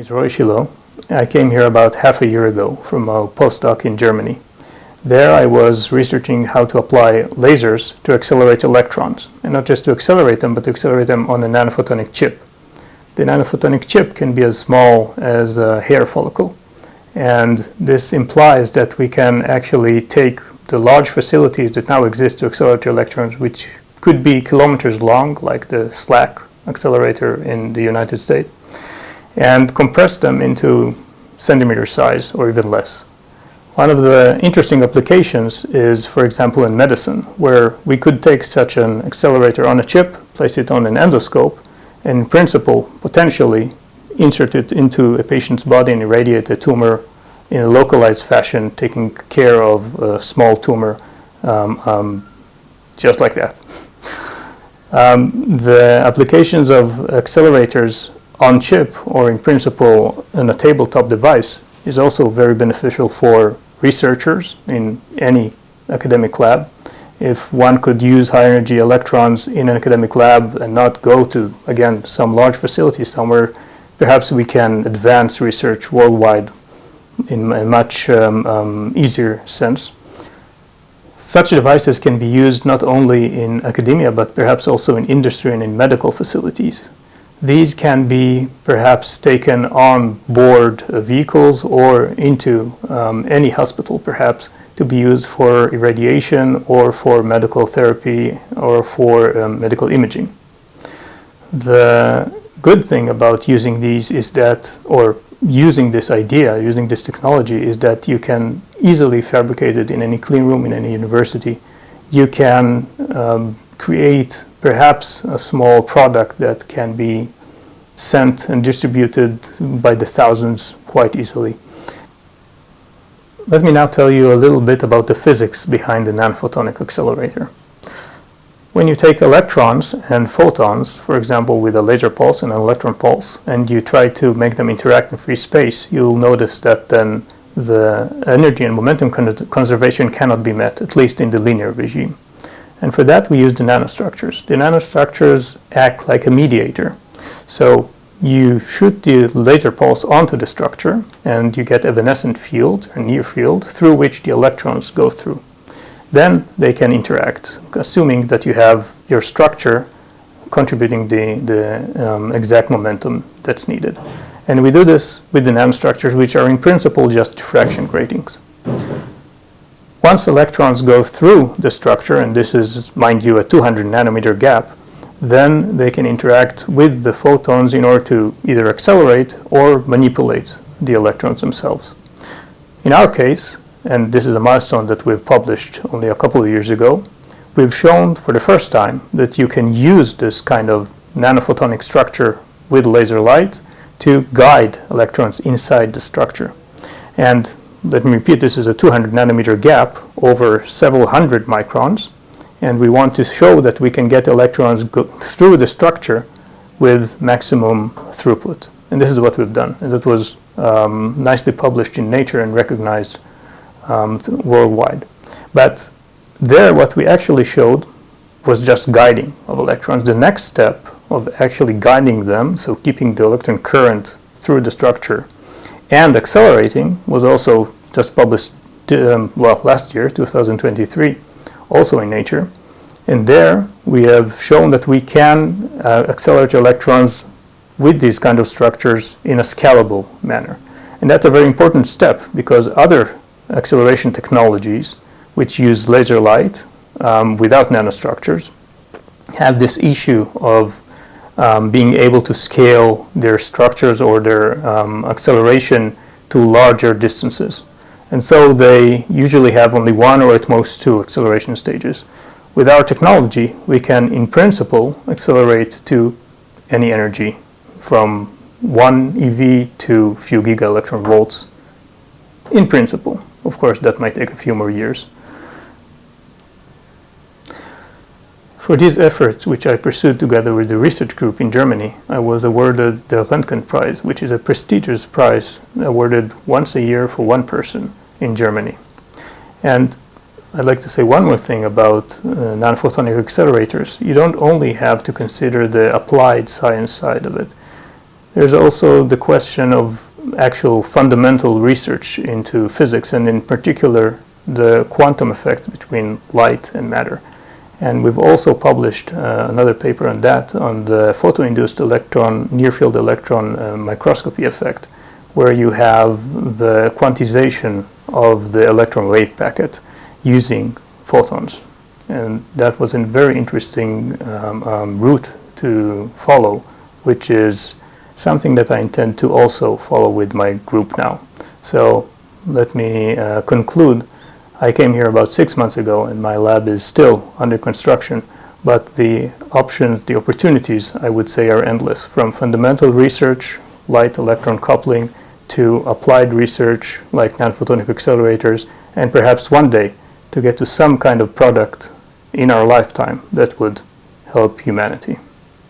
is Roy Shiloh. I came here about half a year ago from a postdoc in Germany. There I was researching how to apply lasers to accelerate electrons, and not just to accelerate them, but to accelerate them on a nanophotonic chip. The nanophotonic chip can be as small as a hair follicle, and this implies that we can actually take the large facilities that now exist to accelerate electrons, which could be kilometers long, like the SLAC accelerator in the United States, and compress them into centimeter size or even less. One of the interesting applications is, for example, in medicine, where we could take such an accelerator on a chip, place it on an endoscope, and in principle, potentially insert it into a patient's body and irradiate a tumor in a localized fashion, taking care of a small tumor just like that. The applications of accelerators on chip, or in principle in a tabletop device, is also very beneficial for researchers in any academic lab. If one could use high energy electrons in an academic lab and not go to, again, some large facility somewhere, perhaps we can advance research worldwide in a much easier sense. Such devices can be used not only in academia, but perhaps also in industry and in medical facilities. These can be perhaps taken on board vehicles or into any hospital, perhaps, to be used for irradiation or for medical therapy or for medical imaging. The good thing about using these is that, or using this idea, using this technology, is that you can easily fabricate it in any clean room in any university. You can create perhaps a small product that can be sent and distributed by the thousands quite easily. Let me now tell you a little bit about the physics behind the nanophotonic accelerator. When you take electrons and photons, for example with a laser pulse and an electron pulse, and you try to make them interact in free space, you'll notice that then the energy and momentum conservation cannot be met, at least in the linear regime. And for that we use the nanostructures. The nanostructures act like a mediator. So you shoot the laser pulse onto the structure and you get evanescent field or near field through which the electrons go through. Then they can interact, assuming that you have your structure contributing the exact momentum that's needed. And we do this with the nanostructures, which are in principle just diffraction gratings. Once electrons go through the structure, and this is, mind you, a 200 nanometer gap, then they can interact with the photons in order to either accelerate or manipulate the electrons themselves. In our case, and this is a milestone that we've published only a couple of years ago, we've shown for the first time that you can use this kind of nanophotonic structure with laser light to guide electrons inside the structure. And let me repeat, this is a 200 nanometer gap over several hundred microns, and we want to show that we can get electrons go through the structure with maximum throughput. And this is what we've done. And that was nicely published in Nature and recognized worldwide. But there what we actually showed was just guiding of electrons. The next step of actually guiding them, so keeping the electron current through the structure and accelerating, was also just published last year, 2023, also in Nature. And there we have shown that we can accelerate electrons with these kind of structures in a scalable manner. And that's a very important step, because other acceleration technologies which use laser light without nanostructures have this issue of being able to scale their structures or their acceleration to larger distances. And so they usually have only one or at most two acceleration stages. With our technology, we can, in principle, accelerate to any energy from 1 eV to a few giga electron volts, in principle. Of course, that might take a few more years. For these efforts, which I pursued together with the research group in Germany, I was awarded the Röntgen Prize, which is a prestigious prize awarded once a year for one person in Germany. And I'd like to say one more thing about nanophotonic accelerators. You don't only have to consider the applied science side of it. There's also the question of actual fundamental research into physics, and in particular the quantum effects between light and matter. And we've also published another paper on that, on the photo-induced electron, near-field electron microscopy effect, where you have the quantization of the electron wave packet using photons. And that was a very interesting route to follow, which is something that I intend to also follow with my group now. So let me conclude. I came here about 6 months ago, and my lab is still under construction, but the options, the opportunities, I would say, are endless, from fundamental research, light-electron coupling, to applied research like nanophotonic accelerators, and perhaps one day to get to some kind of product in our lifetime that would help humanity.